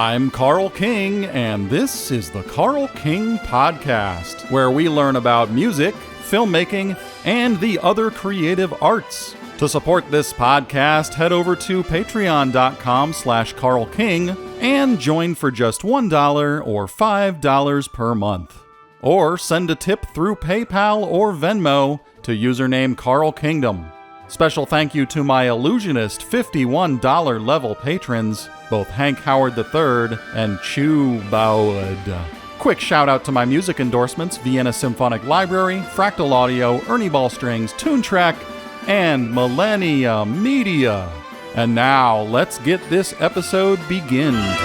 I'm Carl King, and this is the Carl King Podcast, where we learn about music, filmmaking, and the other creative arts. To support this podcast, head over to patreon.com/carlking and join for just $1 or $5 per month. Or send a tip through PayPal or Venmo to username Carl Kingdom. Special thank you to my Illusionist $51 level patrons, both Hank Howard III and Chew Bowed. Quick shout out to my music endorsements, Vienna Symphonic Library, Fractal Audio, Ernie Ball Strings, Toontrack, and Millennia Media. And now, let's get this episode beginned.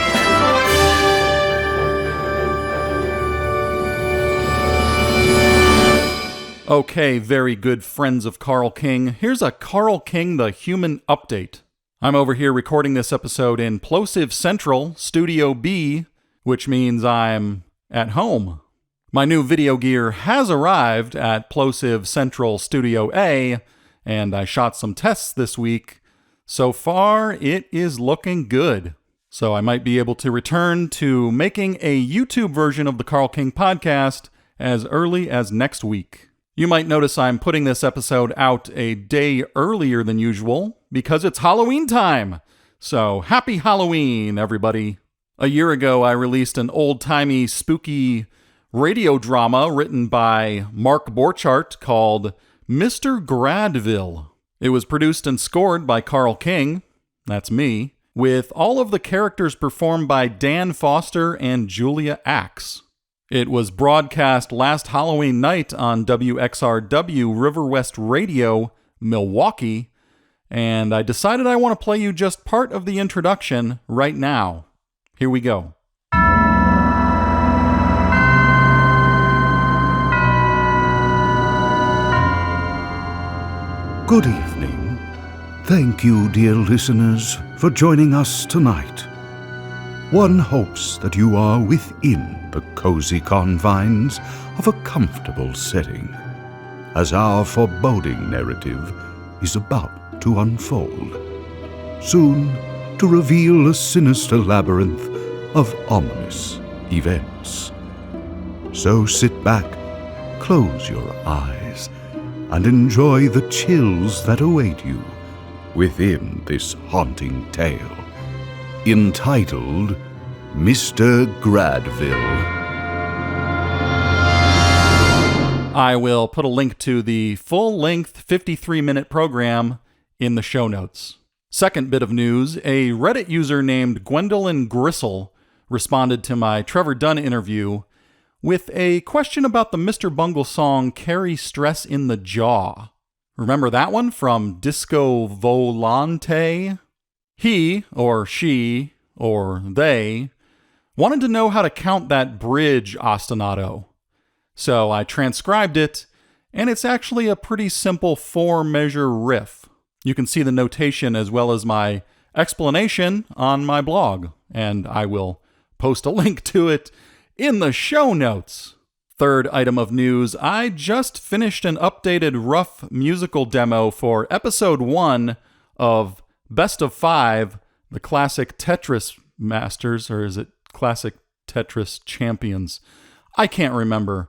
Okay, very good friends of Carl King. Here's a Carl King the Human update. I'm over here recording this episode in Plosive Central, Studio B, which means I'm at home. My new video gear has arrived at Plosive Central Studio A, and I shot some tests this week. So far, it is looking good. So I might be able to return to making a YouTube version of the Carl King Podcast as early as next week. You might notice I'm putting this episode out a day earlier than usual because it's Halloween time. So happy Halloween, everybody. A year ago, I released an old-timey, spooky radio drama written by Mark Borchardt called Mr. Gradville. It was produced and scored by Carl King, that's me, with all of the characters performed by Dan Foster and Julia Axe. It was broadcast last Halloween night on WXRW River West Radio, Milwaukee, and I decided I want to play you just part of the introduction right now. Here we go. Good evening. Thank you, dear listeners, for joining us tonight. One hopes that you are within the cozy confines of a comfortable setting, as our foreboding narrative is about to unfold, soon to reveal a sinister labyrinth of ominous events. So sit back, close your eyes, and enjoy the chills that await you within this haunting tale, entitled Mr. Gradville. I will put a link to the full-length 53-minute program in the show notes. Second bit of news, a Reddit user named Gwendolyn Gristle responded to my Trevor Dunn interview with a question about the Mr. Bungle song Carry Stress in the Jaw. Remember that one from Disco Volante? He, or she, or they, wanted to know how to count that bridge ostinato. So I transcribed it, and it's actually a pretty simple 4-measure riff. You can see the notation as well as my explanation on my blog, and I will post a link to it in the show notes. Third item of news, I just finished an updated rough musical demo for episode 1 of Best of 5, the classic Tetris Masters, or is it classic Tetris Champions? I can't remember.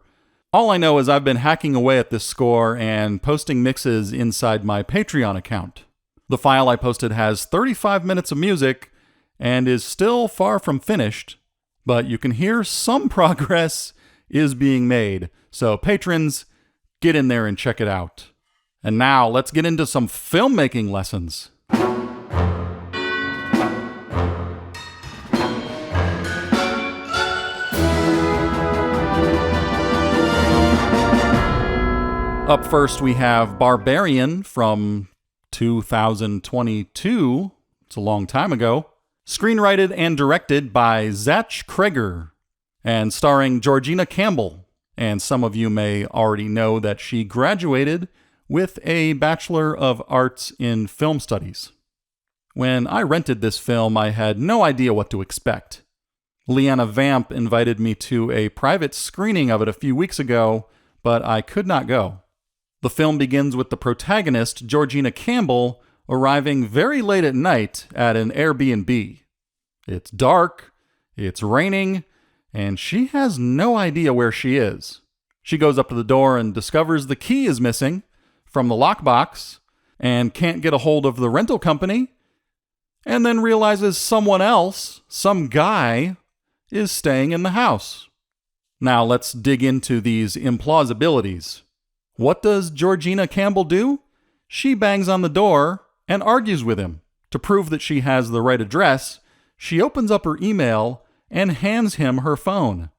All I know is I've been hacking away at this score and posting mixes inside my Patreon account. The file I posted has 35 minutes of music and is still far from finished, but you can hear some progress is being made. So patrons, get in there and check it out. And now let's get into some filmmaking lessons. Up first, we have Barbarian from 2022. It's a long time ago. Screenwritten and directed by Zach Kreger, and starring Georgina Campbell. And some of you may already know that she graduated with a Bachelor of Arts in Film Studies. When I rented this film, I had no idea what to expect. Leanna Vamp invited me to a private screening of it a few weeks ago, but I could not go. The film begins with the protagonist, Georgina Campbell, arriving very late at night at an Airbnb. It's dark, It's raining, and she has no idea where she is. She goes up to the door and discovers the key is missing from the lockbox and can't get a hold of the rental company, and then realizes someone else, some guy, is staying in the house. Now let's dig into these implausibilities. What does Georgina Campbell do? She bangs on the door and argues with him. To prove that she has the right address, she opens up her email and hands him her phone.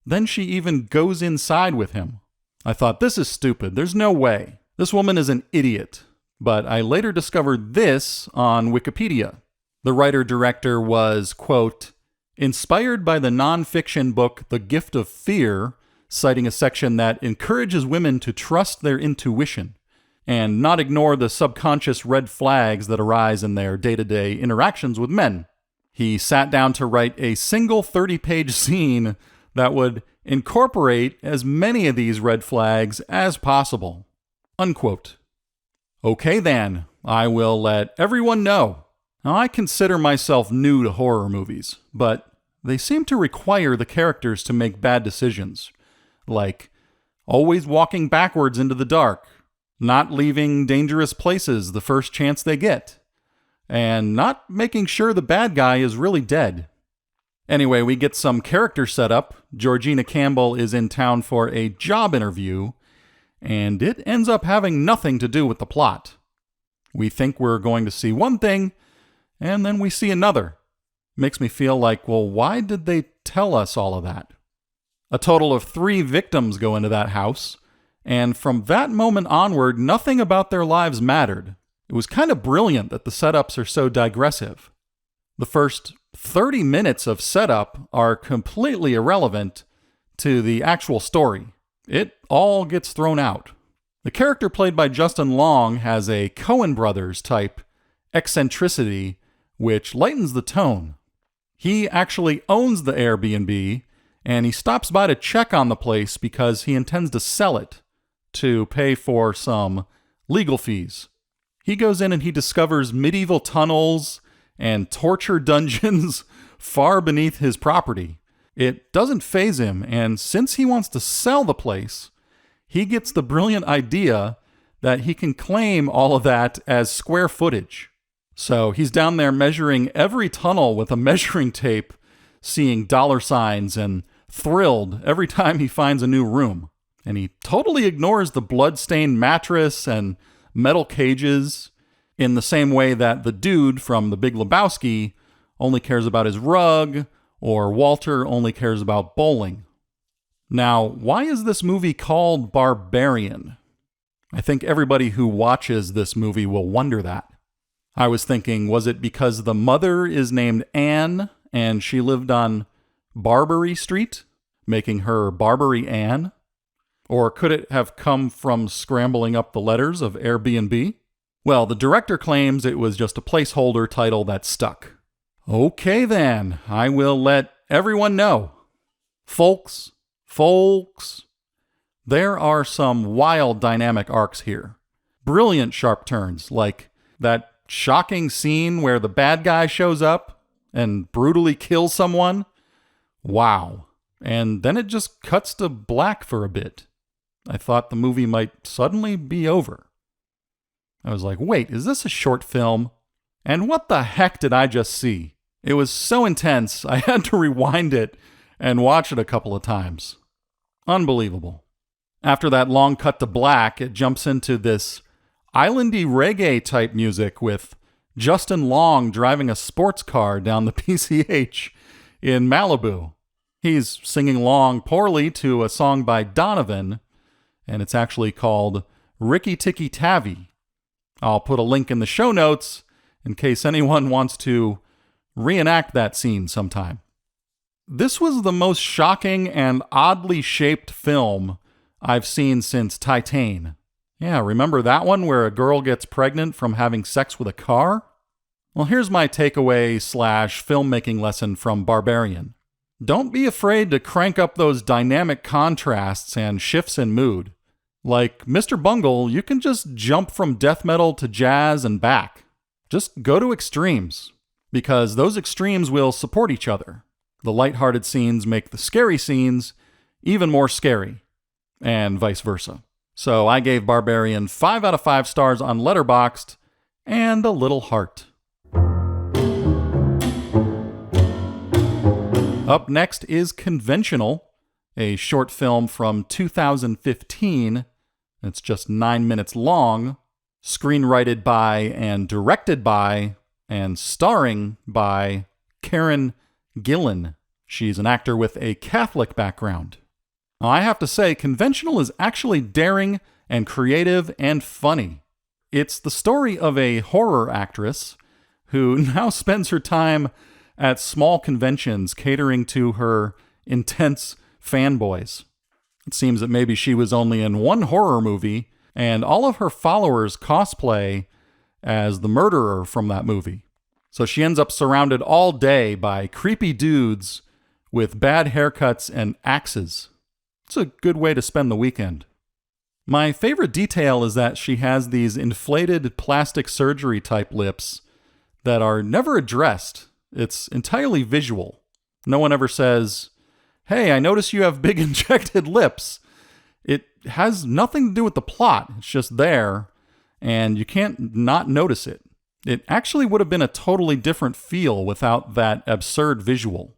Then she even goes inside with him. I thought, this is stupid. There's no way. This woman is an idiot. But I later discovered this on Wikipedia. The writer-director was, quote, inspired by the nonfiction book The Gift of Fear, citing a section that encourages women to trust their intuition and not ignore the subconscious red flags that arise in their day-to-day interactions with men. He sat down to write a single 30-page scene that would incorporate as many of these red flags as possible. Unquote. Okay then, I will let everyone know. Now, I consider myself new to horror movies, but they seem to require the characters to make bad decisions, like always walking backwards into the dark, not leaving dangerous places the first chance they get, and not making sure the bad guy is really dead. Anyway, we get some character setup. Georgina Campbell is in town for a job interview, and it ends up having nothing to do with the plot. We think we're going to see one thing, and then we see another. Makes me feel like, well, why did they tell us all of that? A total of 3 victims go into that house, and from that moment onward, nothing about their lives mattered. It was kind of brilliant that the setups are so digressive. The first 30 minutes of setup are completely irrelevant to the actual story. It all gets thrown out. The character played by Justin Long has a Coen Brothers type eccentricity, which lightens the tone. He actually owns the Airbnb, and he stops by to check on the place because he intends to sell it to pay for some legal fees. He goes in and he discovers medieval tunnels and torture dungeons far beneath his property. It doesn't faze him, and since he wants to sell the place, he gets the brilliant idea that he can claim all of that as square footage. So he's down there measuring every tunnel with a measuring tape, seeing dollar signs, and thrilled every time he finds a new room. And he totally ignores the blood-stained mattress and metal cages in the same way that the dude from The Big Lebowski only cares about his rug, or Walter only cares about bowling. Now, why is this movie called Barbarian? I think everybody who watches this movie will wonder that. I was thinking, was it because the mother is named Anne and she lived on Barbary Street, making her Barbary Ann? Or could it have come from scrambling up the letters of Airbnb? Well, the director claims it was just a placeholder title that stuck. Okay then, I will let everyone know. Folks, there are some wild dynamic arcs here. Brilliant sharp turns, like that shocking scene where the bad guy shows up and brutally kills someone. Wow. And then it just cuts to black for a bit. I thought the movie might suddenly be over. I was like, wait, is this a short film? And what the heck did I just see? It was so intense, I had to rewind it and watch it a couple of times. Unbelievable. After that long cut to black, it jumps into this islandy reggae type music with Justin Long driving a sports car down the PCH in Malibu. He's singing along poorly to a song by Donovan, and it's actually called Riki, Tiki, Tavi. I'll put a link in the show notes in case anyone wants to reenact that scene sometime. This was the most shocking and oddly shaped film I've seen since Titane. Yeah, remember that one where a girl gets pregnant from having sex with a car? Well, here's my takeaway / filmmaking lesson from Barbarian. Don't be afraid to crank up those dynamic contrasts and shifts in mood. Like Mr. Bungle, you can just jump from death metal to jazz and back. Just go to extremes, because those extremes will support each other. The lighthearted scenes make the scary scenes even more scary, and vice versa. So I gave Barbarian 5 out of 5 stars on Letterboxd and a little heart. Up next is Conventional, a short film from 2015. It's just 9 minutes long, screenwritten by and directed by and starring by Karen Gillan. She's an actor with a Catholic background. Now, I have to say, Conventional is actually daring and creative and funny. It's the story of a horror actress who now spends her time at small conventions catering to her intense fanboys. It seems that maybe she was only in one horror movie, and all of her followers cosplay as the murderer from that movie. So she ends up surrounded all day by creepy dudes with bad haircuts and axes. It's a good way to spend the weekend. My favorite detail is that she has these inflated plastic surgery type lips that are never addressed. It's entirely visual. No one ever says, "Hey, I notice you have big injected lips." It has nothing to do with the plot. It's just there, and you can't not notice it. It actually would have been a totally different feel without that absurd visual.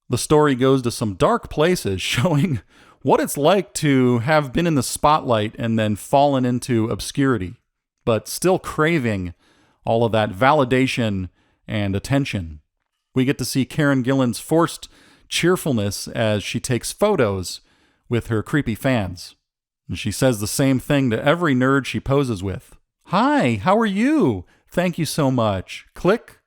The story goes to some dark places, showing what it's like to have been in the spotlight and then fallen into obscurity, but still craving all of that validation and attention. We get to see Karen Gillan's forced cheerfulness as she takes photos with her creepy fans. And she says the same thing to every nerd she poses with. "Hi, how are you? Thank you so much." Click.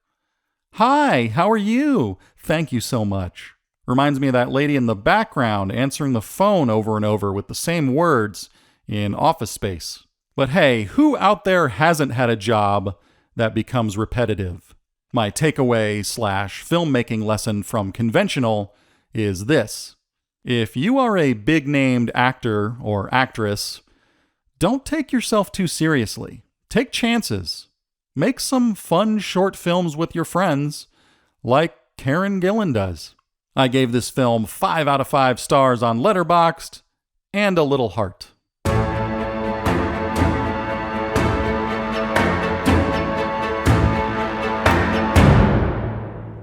"Hi, how are you? Thank you so much." Reminds me of that lady in the background answering the phone over and over with the same words in Office Space. But hey, who out there hasn't had a job that becomes repetitive? My takeaway / filmmaking lesson from Conventional is this. If you are a big-named actor or actress, don't take yourself too seriously. Take chances. Make some fun short films with your friends, like Karen Gillan does. I gave this film 5 out of 5 stars on Letterboxd and a little heart.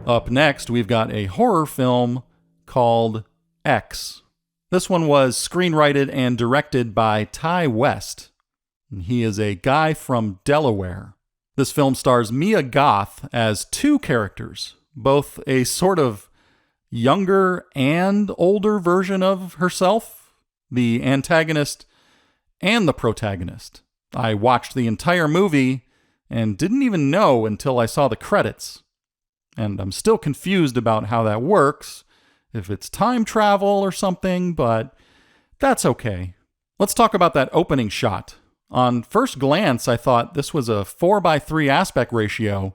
Up next, we've got a horror film called X. This one was screenwritten and directed by Ty West. He is a guy from Delaware. This film stars Mia Goth as 2 characters, both a sort of younger and older version of herself, the antagonist and the protagonist. I watched the entire movie and didn't even know until I saw the credits. And I'm still confused about how that works, if it's time travel or something, but that's okay. Let's talk about that opening shot. On first glance, I thought this was a 4:3 aspect ratio,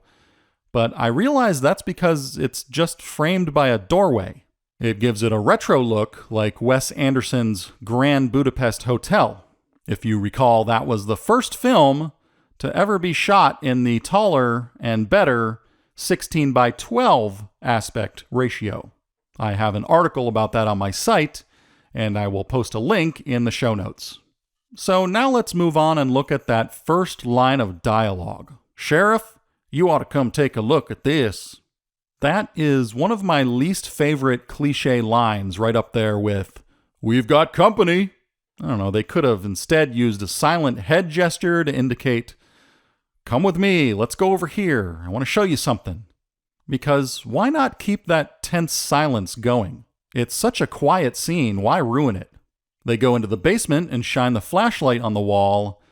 but I realized that's because it's just framed by a doorway. It gives it a retro look like Wes Anderson's Grand Budapest Hotel. If you recall, that was the first film to ever be shot in the taller and better 16:12 aspect ratio. I have an article about that on my site, and I will post a link in the show notes. So now let's move on and look at that first line of dialogue. "Sheriff, you ought to come take a look at this." That is one of my least favorite cliche lines, right up there with, "We've got company." I don't know, they could have instead used a silent head gesture to indicate, "Come with me, let's go over here, I want to show you something." Because why not keep that tense silence going? It's such a quiet scene, why ruin it? They go into the basement and shine the flashlight on the wall,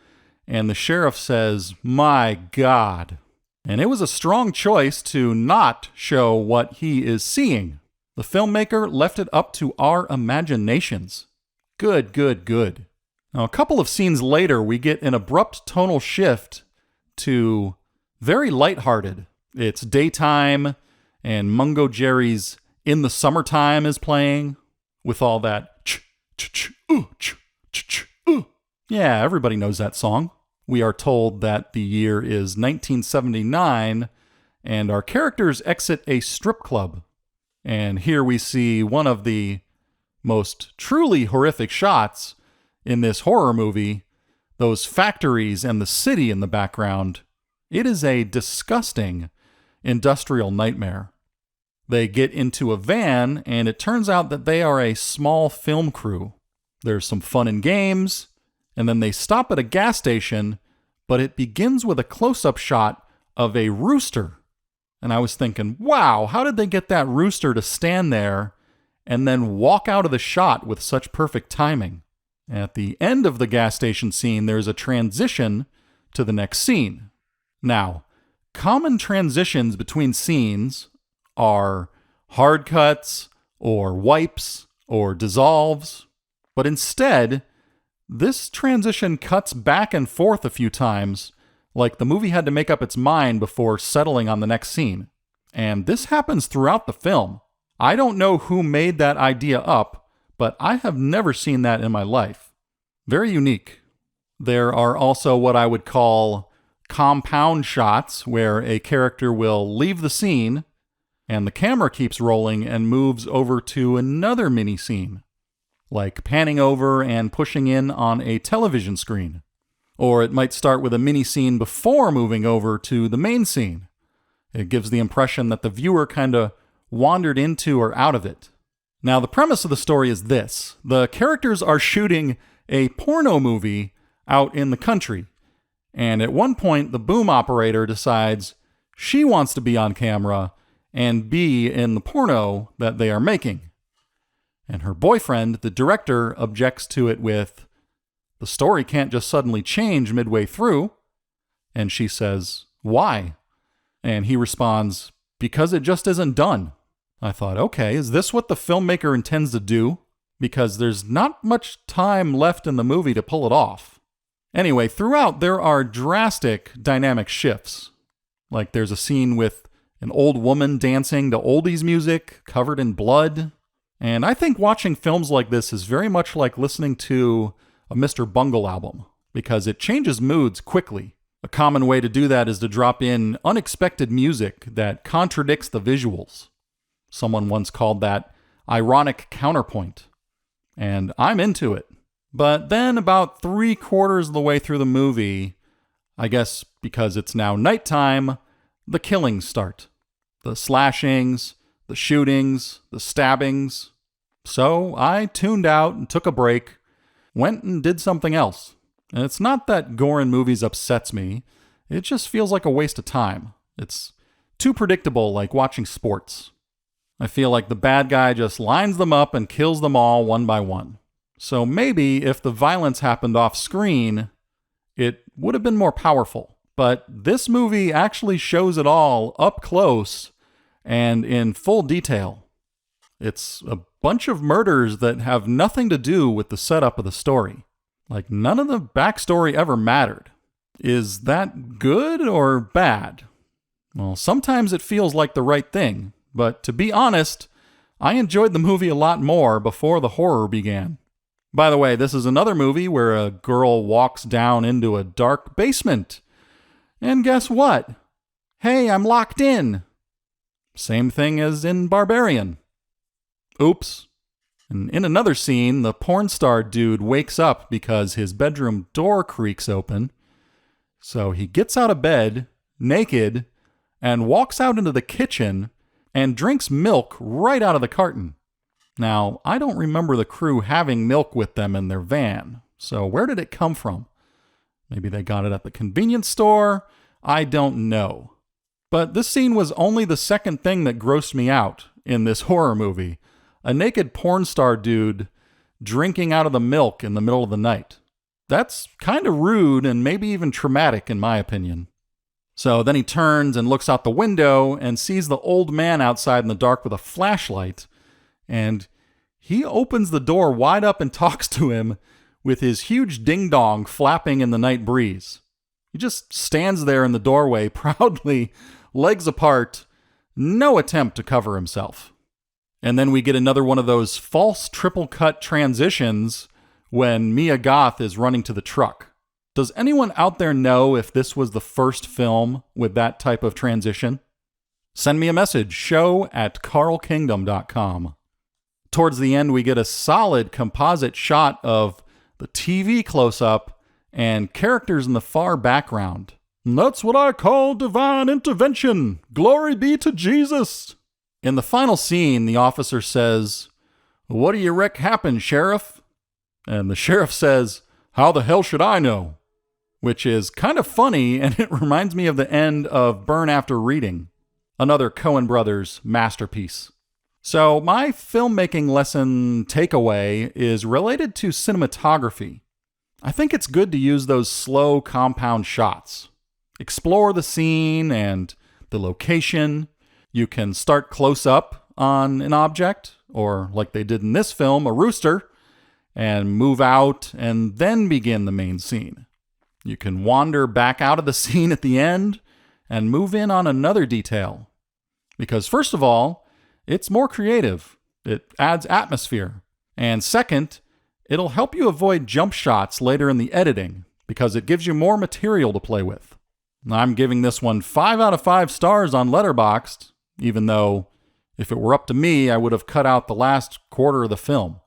and the sheriff says, "My God." And it was a strong choice to not show what he is seeing. The filmmaker left it up to our imaginations. Good, good, good. Now, a couple of scenes later, we get an abrupt tonal shift to very lighthearted. It's daytime, and Mungo Jerry's In the Summertime is playing, with all that ch-ch-ch-ooh-ch-ch-ch-ooh. Yeah, everybody knows that song. We are told that the year is 1979, and our characters exit a strip club. And here we see one of the most truly horrific shots in this horror movie, those factories and the city in the background. It is a disgusting industrial nightmare. They get into a van, and it turns out that they are a small film crew. There's some fun and games, and then they stop at a gas station, but it begins with a close-up shot of a rooster. And I was thinking, wow, how did they get that rooster to stand there and then walk out of the shot with such perfect timing? At the end of the gas station scene, there's a transition to the next scene. Now, common transitions between scenes are hard cuts or wipes or dissolves, but instead, this transition cuts back and forth a few times, like the movie had to make up its mind before settling on the next scene. And this happens throughout the film. I don't know who made that idea up, but I have never seen that in my life. Very unique. There are also what I would call compound shots, where a character will leave the scene, and the camera keeps rolling and moves over to another mini scene, like panning over and pushing in on a television screen. Or it might start with a mini scene before moving over to the main scene. It gives the impression that the viewer kind of wandered into or out of it. Now, the premise of the story is this. The characters are shooting a porno movie out in the country. And at one point, the boom operator decides she wants to be on camera and be in the porno that they are making. And her boyfriend, the director, objects to it with, "The story can't just suddenly change midway through." And she says, "Why?" And he responds, "Because it just isn't done." I thought, okay, is this what the filmmaker intends to do? Because there's not much time left in the movie to pull it off. Anyway, throughout there are drastic dynamic shifts. Like there's a scene with an old woman dancing to oldies music covered in blood. And I think watching films like this is very much like listening to a Mr. Bungle album, because it changes moods quickly. A common way to do that is to drop in unexpected music that contradicts the visuals. Someone once called that ironic counterpoint. And I'm into it. But then about 3/4 of the way through the movie, I guess because it's now nighttime, the killings start. The slashings, the shootings, the stabbings. So I tuned out and took a break, went and did something else. And it's not that gore in movies upsets me. It just feels like a waste of time. It's too predictable, like watching sports. I feel like the bad guy just lines them up and kills them all one by one. So maybe if the violence happened off screen, it would have been more powerful. But this movie actually shows it all up close and in full detail. It's a bunch of murders that have nothing to do with the setup of the story. Like, none of the backstory ever mattered. Is that good or bad? Well, sometimes it feels like the right thing, but to be honest, I enjoyed the movie a lot more before the horror began. By the way, this is another movie where a girl walks down into a dark basement. And guess what? Hey, I'm locked in. Same thing as in Barbarian. Oops. And in another scene, the porn star dude wakes up because his bedroom door creaks open. So he gets out of bed, naked, and walks out into the kitchen and drinks milk right out of the carton. Now, I don't remember the crew having milk with them in their van, so where did it come from? Maybe they got it at the convenience store? I don't know. But this scene was only the second thing that grossed me out in this horror movie. A naked porn star dude drinking out of the milk in the middle of the night. That's kind of rude and maybe even traumatic in my opinion. So then he turns and looks out the window and sees the old man outside in the dark with a flashlight. And he opens the door wide up and talks to him with his huge ding-dong flapping in the night breeze. He just stands there in the doorway proudly, legs apart, no attempt to cover himself. And then we get another one of those false triple cut transitions when Mia Goth is running to the truck. Does anyone out there know if this was the first film with that type of transition? send me a message, show@carlkingdom.com. Towards the end, we get a solid composite shot of the TV close-up and characters in the far background. And that's what I call divine intervention. Glory be to Jesus. In the final scene, the officer says, "What do you reck happened, Sheriff?" And the sheriff says, "How the hell should I know?" Which is kind of funny, and it reminds me of the end of Burn After Reading, another Coen Brothers masterpiece. So my filmmaking lesson takeaway is related to cinematography. I think it's good to use those slow compound shots. Explore the scene and the location. You can start close up on an object, or like they did in this film, a rooster, and move out and then begin the main scene. You can wander back out of the scene at the end and move in on another detail. Because first of all, it's more creative. It adds atmosphere. And second, it'll help you avoid jump shots later in the editing because it gives you more material to play with. I'm giving this one 5 out of 5 stars on Letterboxd, even though if it were up to me, I would have cut out the last quarter of the film.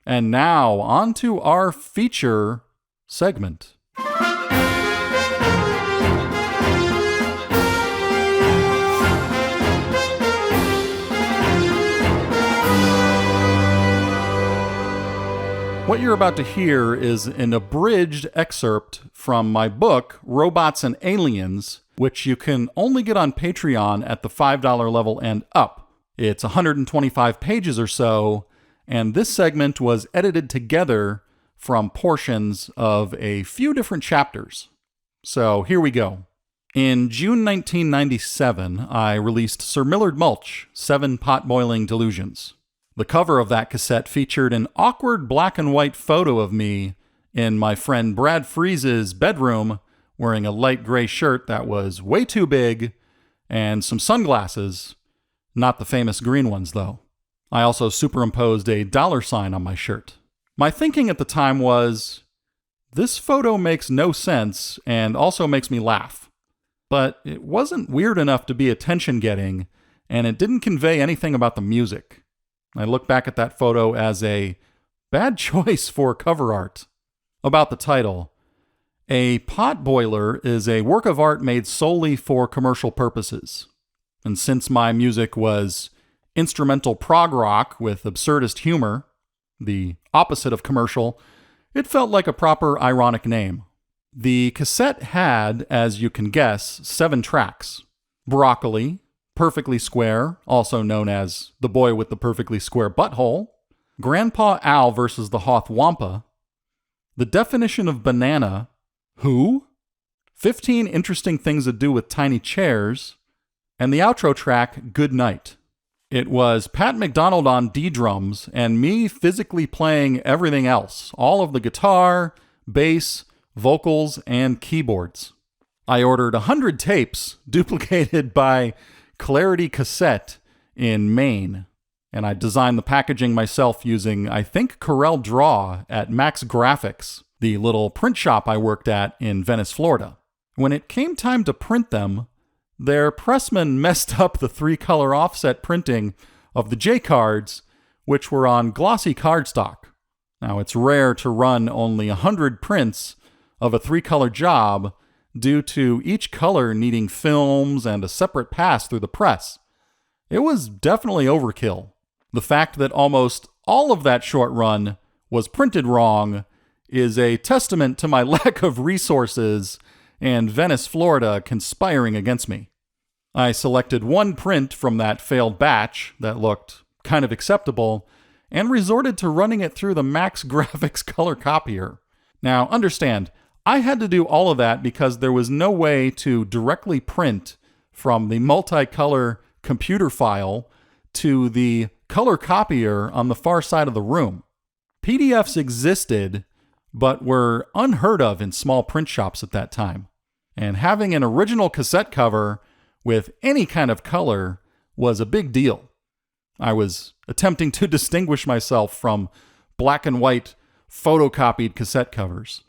And now, on to our feature segment. What you're about to hear is an abridged excerpt from my book, Robots and Aliens, which you can only get on Patreon at the $5 level and up. It's 125 pages or so, and this segment was edited together from portions of a few different chapters. So here we go. In June 1997, I released Sir Millard Mulch, 7 Pot-Boiling Delusions. The cover of that cassette featured an awkward black and white photo of me in my friend Brad Freeze's bedroom wearing a light gray shirt that was way too big and some sunglasses, not the famous green ones though. I also superimposed a $sign on my shirt. My thinking at the time was, this photo makes no sense and also makes me laugh. But it wasn't weird enough to be attention-getting, and it didn't convey anything about the music. I look back at that photo as a bad choice for cover art. About the title. A pot boiler is a work of art made solely for commercial purposes. And since my music was instrumental prog rock with absurdist humor, the opposite of commercial, it felt like a proper ironic name. The cassette had, as you can guess, 7 tracks. Broccoli, Perfectly Square, also known as The Boy with the Perfectly Square Butthole, Grandpa Al versus the Hoth Wampa, The Definition of Banana, Who, 15 Interesting Things to Do with Tiny Chairs, and the outro track, Good Night. It was Pat McDonald on D-drums and me physically playing everything else, all of the guitar, bass, vocals, and keyboards. I ordered 100 tapes duplicated by Clarity Cassette in Maine, and I designed the packaging myself using, I think, Corel Draw at Max Graphics, the little print shop I worked at in Venice, Florida. When it came time to print them, their pressman messed up the 3-color offset printing of the J-cards, which were on glossy cardstock. Now, it's rare to run only 100 prints of a 3-color job due to each color needing films and a separate pass through the press. It was definitely overkill. The fact that almost all of that short run was printed wrong is a testament to my lack of resources and Venice, Florida conspiring against me. I selected one print from that failed batch that looked kind of acceptable and resorted to running it through the Max Graphics color copier. Now, understand, I had to do all of that because there was no way to directly print from the multicolor computer file to the color copier on the far side of the room. PDFs existed, but were unheard of in small print shops at that time. And having an original cassette cover with any kind of color was a big deal. I was attempting to distinguish myself from black and white photocopied cassette covers.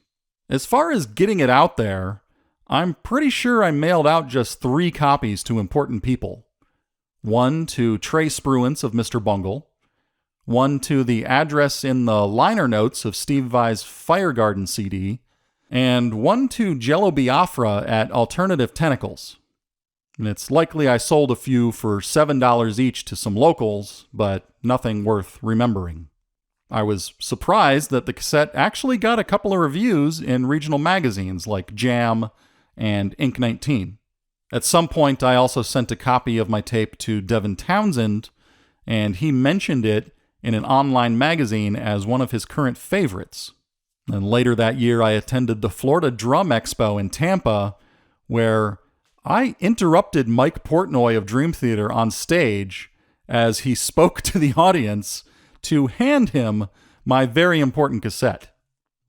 As far as getting it out there, I'm pretty sure I mailed out just 3 copies to important people. one to Trey Spruance of Mr. Bungle, one to the address in the liner notes of Steve Vai's Fire Garden CD, and one to Jello Biafra at Alternative Tentacles. And it's likely I sold a few for $7 each to some locals, but nothing worth remembering. I was surprised that the cassette actually got a couple of reviews in regional magazines like Jam and Ink 19. At some point, I also sent a copy of my tape to Devin Townsend, and he mentioned it in an online magazine as one of his current favorites. And later that year, I attended the Florida Drum Expo in Tampa, where I interrupted Mike Portnoy of Dream Theater on stage as he spoke to the audience to hand him my very important cassette.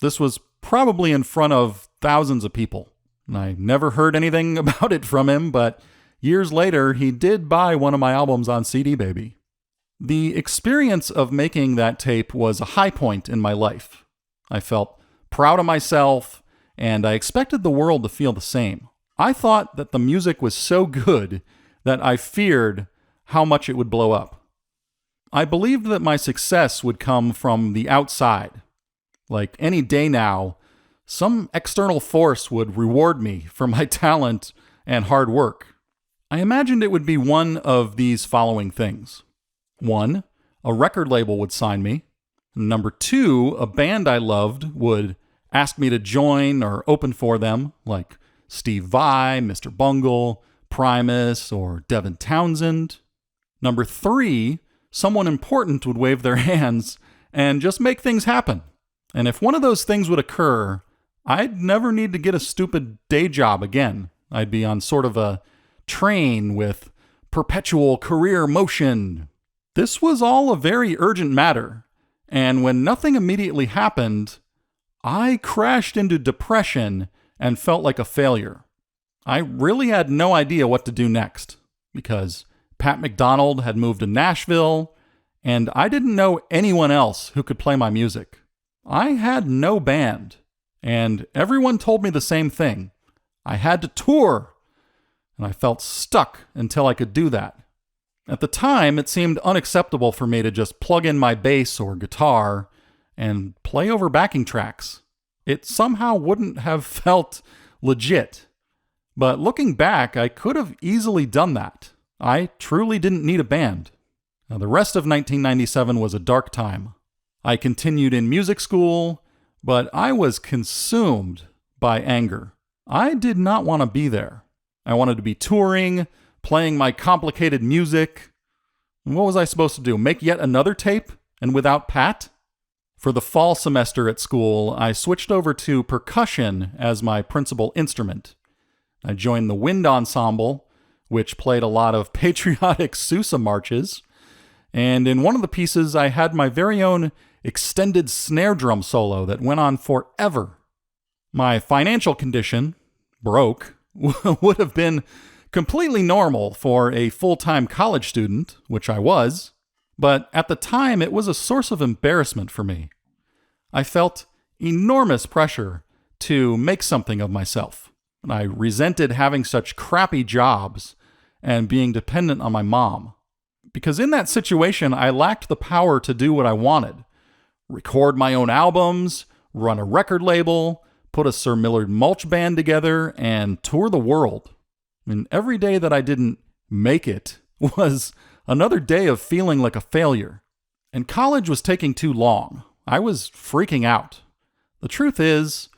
This was probably in front of thousands of people. And I never heard anything about it from him, but years later, he did buy one of my albums on CD Baby. The experience of making that tape was a high point in my life. I felt proud of myself, and I expected the world to feel the same. I thought that the music was so good that I feared how much it would blow up. I believed that my success would come from the outside. Like any day now, some external force would reward me for my talent and hard work. I imagined it would be one of these following things. 1, a record label would sign me. 2, a band I loved would ask me to join or open for them, like Steve Vai, Mr. Bungle, Primus, or Devin Townsend. 3, someone important would wave their hands and just make things happen. And if one of those things would occur, I'd never need to get a stupid day job again. I'd be on sort of a train with perpetual career motion. This was all a very urgent matter, and when nothing immediately happened, I crashed into depression and felt like a failure. I really had no idea what to do next, because Pat McDonald had moved to Nashville, and I didn't know anyone else who could play my music. I had no band, and everyone told me the same thing. I had to tour, and I felt stuck until I could do that. At the time, it seemed unacceptable for me to just plug in my bass or guitar and play over backing tracks. It somehow wouldn't have felt legit. But looking back, I could have easily done that. I truly didn't need a band. Now, the rest of 1997 was a dark time. I continued in music school, but I was consumed by anger. I did not want to be there. I wanted to be touring, playing my complicated music. And what was I supposed to do? Make yet another tape? And without Pat? For the fall semester at school, I switched over to percussion as my principal instrument. I joined the wind ensemble, which played a lot of patriotic Sousa marches. And in one of the pieces, I had my very own extended snare drum solo that went on forever. My financial condition, broke, would have been completely normal for a full-time college student, which I was, but at the time it was a source of embarrassment for me. I felt enormous pressure to make something of myself, and I resented having such crappy jobs and being dependent on my mom. Because in that situation, I lacked the power to do what I wanted. Record my own albums, run a record label, put a Sir Millard Mulch band together, and tour the world. And every day that I didn't make it was another day of feeling like a failure. And college was taking too long. I was freaking out. The truth is,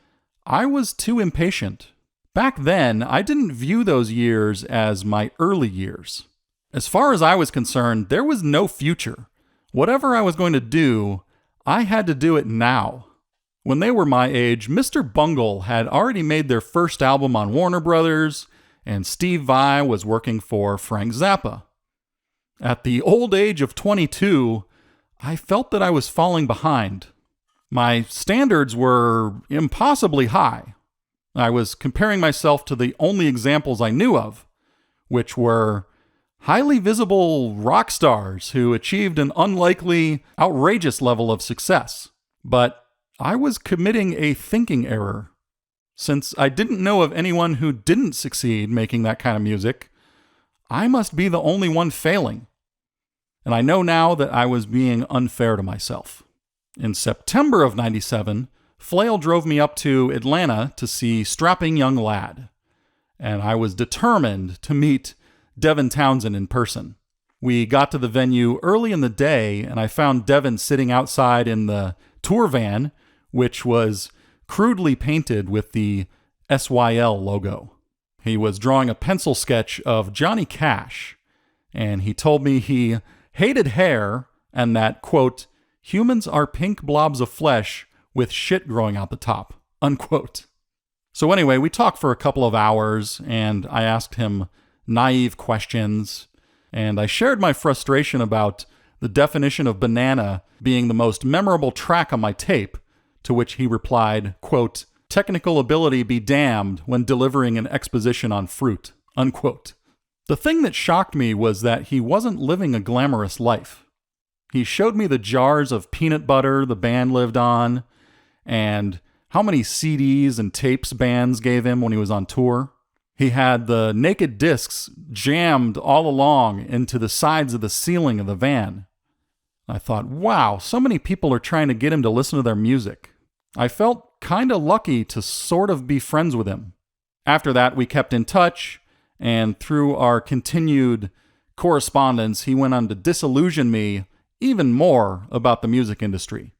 I was too impatient. Back then, I didn't view those years as my early years. As far as I was concerned, there was no future. Whatever I was going to do, I had to do it now. When they were my age, Mr. Bungle had already made their first album on Warner Brothers, and Steve Vai was working for Frank Zappa. At the old age of 22, I felt that I was falling behind. My standards were impossibly high. I was comparing myself to the only examples I knew of, which were highly visible rock stars who achieved an unlikely, outrageous level of success. But I was committing a thinking error. Since I didn't know of anyone who didn't succeed making that kind of music, I must be the only one failing. And I know now that I was being unfair to myself. In September of 97, Flail drove me up to Atlanta to see Strapping Young Lad. And I was determined to meet Devin Townsend in person. We got to the venue early in the day, and I found Devin sitting outside in the tour van, which was crudely painted with the SYL logo. He was drawing a pencil sketch of Johnny Cash, and he told me he hated hair and that, quote, humans are pink blobs of flesh with shit growing out the top, unquote. So anyway, we talked for a couple of hours, and I asked him naive questions, and I shared my frustration about the definition of banana being the most memorable track on my tape, to which he replied, quote, technical ability be damned when delivering an exposition on fruit, unquote. The thing that shocked me was that he wasn't living a glamorous life. He showed me the jars of peanut butter the band lived on, and how many CDs and tapes bands gave him when he was on tour. He had the naked discs jammed all along into the sides of the ceiling of the van. I thought, wow, so many people are trying to get him to listen to their music. I felt kind of lucky to sort of be friends with him. After that, we kept in touch, and through our continued correspondence, he went on to disillusion me even more about the music industry.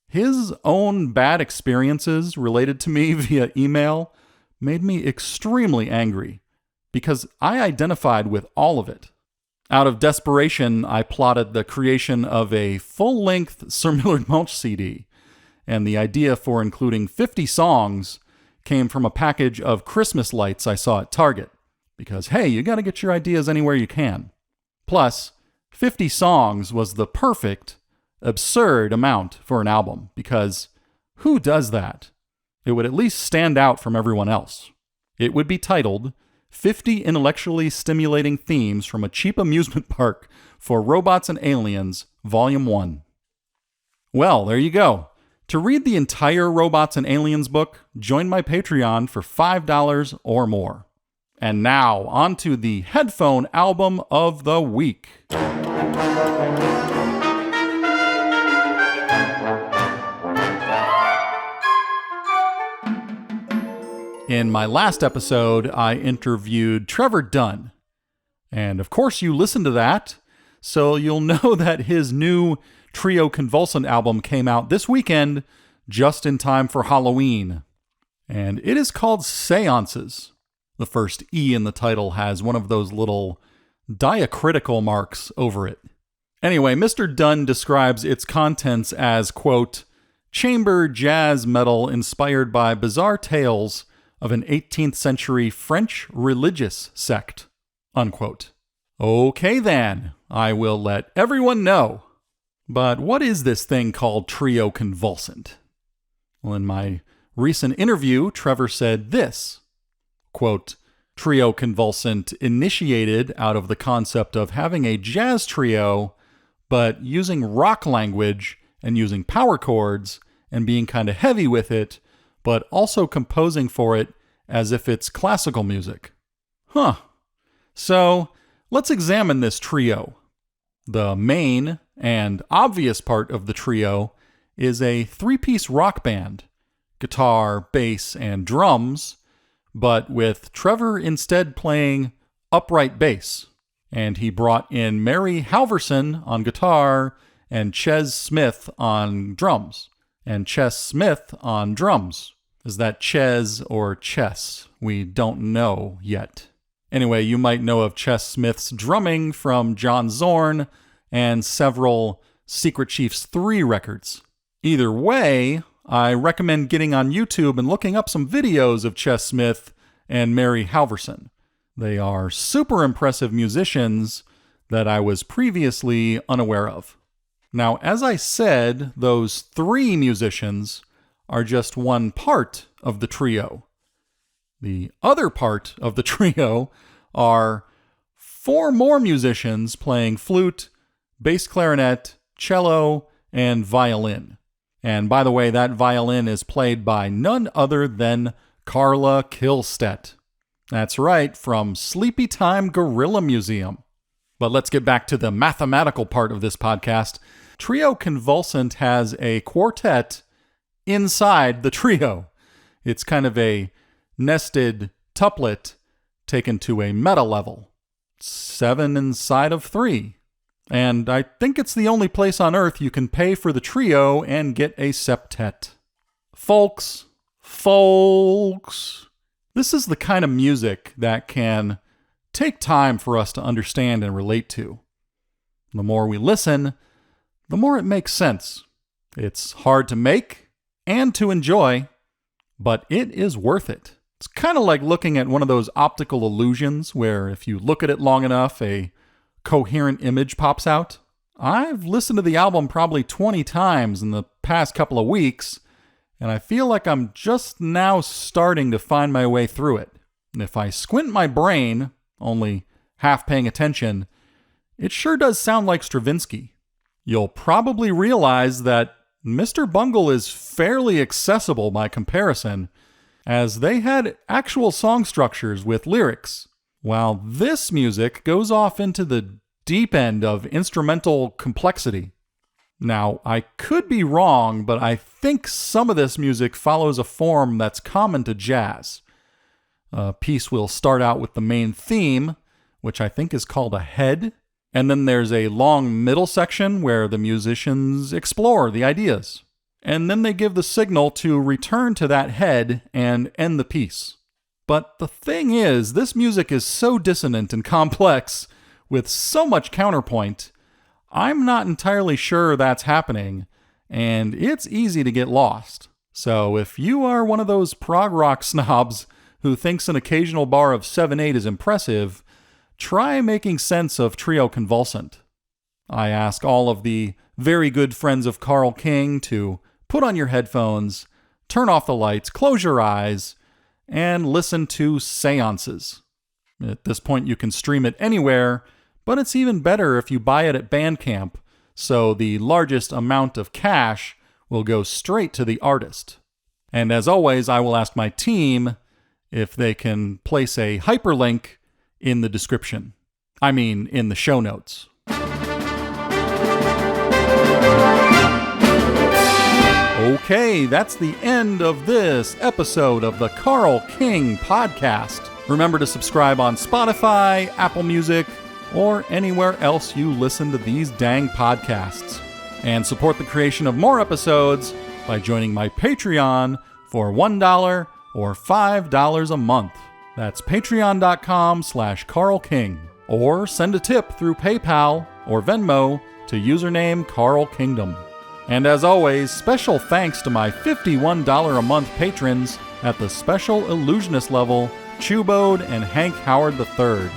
His own bad experiences related to me via email made me extremely angry because I identified with all of it. Out of desperation, I plotted the creation of a full-length Sir Millard Mulch CD, and the idea for including 50 songs came from a package of Christmas lights I saw at Target, because, hey, you gotta get your ideas anywhere you can. Plus, 50 songs was the perfect, absurd amount for an album, because who does that? It would at least stand out from everyone else. It would be titled 50 Intellectually Stimulating Themes from a Cheap Amusement Park for Robots and Aliens, Volume 1. Well, there you go. To read the entire Robots and Aliens book, join my Patreon for $5 or more. And now, on to the Headphone Album of the Week. In my last episode, I interviewed Trevor Dunn. And of course you listened to that, so you'll know that his new trio Convulsant album came out this weekend, just in time for Halloween. And it is called Séances. The first E in the title has one of those little diacritical marks over it. Anyway, Mr. Dunn describes its contents as, quote, chamber jazz metal inspired by bizarre tales of an 18th century French religious sect, unquote. Okay then, I will let everyone know. But what is this thing called Trio Convulsant? Well, in my recent interview, Trevor said this, quote, Trio Convulsant initiated out of the concept of having a jazz trio, but using rock language and using power chords and being kind of heavy with it, but also composing for it as if it's classical music. Huh. So, let's examine this trio. The main and obvious part of the trio is a three-piece rock band, guitar, bass, and drums, but with Trevor instead playing upright bass. And he brought in Mary Halverson on guitar and Ches Smith on drums. And Ches Smith on drums. Is that Ches or Chess? We don't know yet. Anyway, you might know of Ches Smith's drumming from John Zorn and several Secret Chiefs 3 records. Either way, I recommend getting on YouTube and looking up some videos of Ches Smith and Mary Halverson. They are super impressive musicians that I was previously unaware of. Now, as I said, those 3 musicians are just one part of the trio. The other part of the trio are 4 more musicians playing flute, bass clarinet, cello, and violin. And by the way, that violin is played by none other than Carla Kihlstedt. That's right, from Sleepy Time Gorilla Museum. But let's get back to the mathematical part of this podcast. Trio Convulsant has a quartet inside the trio. It's kind of a nested tuplet taken to a meta level. 7 inside of 3. And I think it's the only place on Earth you can pay for the trio and get a septet. Folks, this is the kind of music that can take time for us to understand and relate to. The more we listen, the more it makes sense. It's hard to make and to enjoy, but it is worth it. It's kind of like looking at one of those optical illusions where if you look at it long enough, a coherent image pops out. I've listened to the album probably 20 times in the past couple of weeks, and I feel like I'm just now starting to find my way through it. And if I squint my brain, only half paying attention, it sure does sound like Stravinsky. You'll probably realize that Mr. Bungle is fairly accessible by comparison, as they had actual song structures with lyrics, while this music goes off into the deep end of instrumental complexity. Now, I could be wrong, but I think some of this music follows a form that's common to jazz. A piece will start out with the main theme, which I think is called a head, and then there's a long middle section where the musicians explore the ideas. And then they give the signal to return to that head and end the piece. But the thing is, this music is so dissonant and complex, with so much counterpoint, I'm not entirely sure that's happening, and it's easy to get lost. So if you are one of those prog rock snobs who thinks an occasional bar of 7/8 is impressive, try making sense of Trio Convulsant. I ask all of the very good friends of Carl King to put on your headphones, turn off the lights, close your eyes, and listen to Séances. At this point, you can stream it anywhere, but it's even better if you buy it at Bandcamp, so the largest amount of cash will go straight to the artist. And as always, I will ask my team if they can place a hyperlink in the description. I mean, in the show notes. Okay, that's the end of this episode of the Carl King Podcast. Remember to subscribe on Spotify, Apple Music, or anywhere else you listen to these dang podcasts. And support the creation of more episodes by joining my Patreon for $1 or $5 a month. That's patreon.com/Carl King. Or send a tip through PayPal or Venmo to username Carl Kingdom. And as always, special thanks to my $51 a month patrons at the Special Illusionist level, Chubode and Hank Howard III.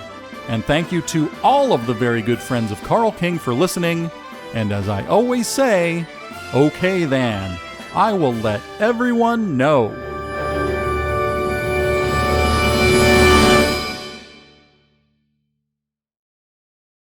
And thank you to all of the very good friends of Carl King for listening. And as I always say, okay then, I will let everyone know.